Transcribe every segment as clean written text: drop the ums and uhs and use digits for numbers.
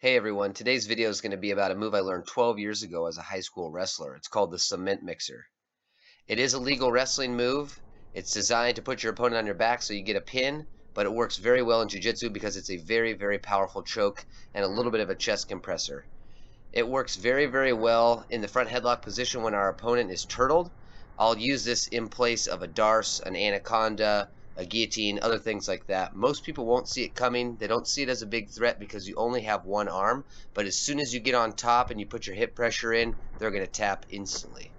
Hey everyone, today's video is going to be about a move I learned 12 years ago as a high school wrestler. It's called the cement mixer. It is a legal wrestling move. It's designed to put your opponent on your back so you get a pin, but it works very well in jiu-jitsu because it's a very, very powerful choke and a little bit of a chest compressor. It works very, very well in the front headlock position when our opponent is turtled. I'll use this in place of a darce, an anaconda, a guillotine, other things like that. Most people won't see it coming. They don't see it as a big threat because you only have one arm. But as soon as you get on top and you put your hip pressure in, they're going to tap instantly.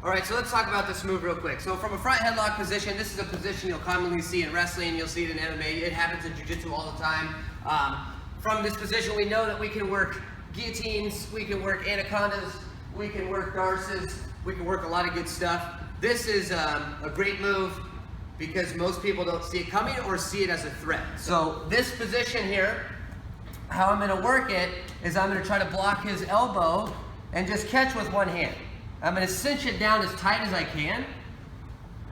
All right, so let's talk about this move real quick. So from a front headlock position, this is a position you'll commonly see in wrestling, you'll see it in MMA, it happens in jiu-jitsu all the time. From this position, we know that we can work guillotines, we can work anacondas, we can work darces, we can work a lot of good stuff. This is a great move because most people don't see it coming or see it as a threat. So this position here, how I'm gonna work it is I'm gonna try to block his elbow and just catch with one hand. I'm going to cinch it down as tight as I can,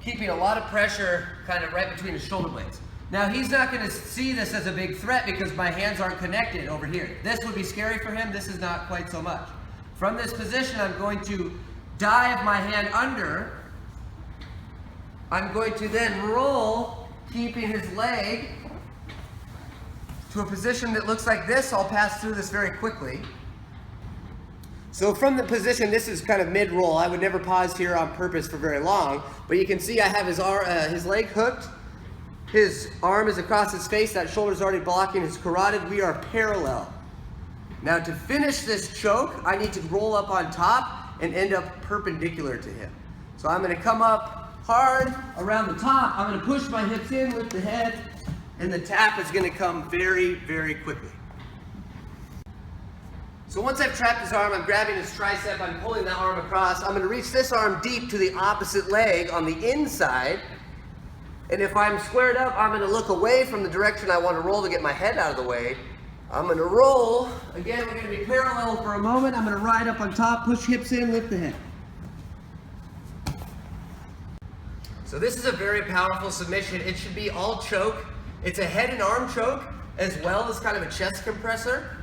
keeping a lot of pressure kind of right between his shoulder blades. Now he's not going to see this as a big threat because my hands aren't connected over here. This would be scary for him, this is not quite so much. From this position I'm going to dive my hand under. I'm going to then roll, keeping his leg to a position that looks like this. I'll pass through this very quickly. So from the position, this is kind of mid-roll. I would never pause here on purpose for very long, but you can see I have his leg hooked. His arm is across his face. That shoulder's already blocking his carotid. We are parallel. Now to finish this choke, I need to roll up on top and end up perpendicular to him. So I'm going to come up hard around the top. I'm going to push my hips in with the head, and the tap is going to come very, very quickly. So once I've trapped his arm, I'm grabbing his tricep, I'm pulling that arm across. I'm going to reach this arm deep to the opposite leg on the inside. And if I'm squared up, I'm going to look away from the direction I want to roll to get my head out of the way. I'm going to roll. Again, we're going to be parallel for a moment. I'm going to ride up on top, push hips in, lift the head. So this is a very powerful submission. It should be all choke. It's a head and arm choke as well as kind of a chest compressor.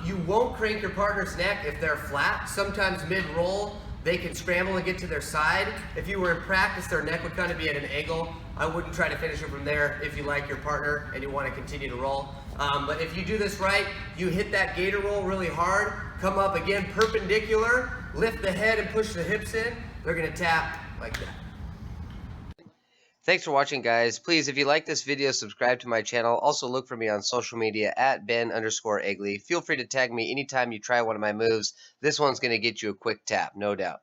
You won't crank your partner's neck if they're flat. Sometimes mid-roll, they can scramble and get to their side. If you were in practice, their neck would kind of be at an angle. I wouldn't try to finish it from there if you like your partner and you want to continue to roll. But if you do this right, you hit that gator roll really hard, come up again perpendicular, lift the head and push the hips in. They're going to tap like that. Thanks for watching, guys. Please, if you like this video, subscribe to my channel. Also look for me on social media at Ben_Egli. Feel free to tag me anytime you try one of my moves. This one's going to get you a quick tap, no doubt.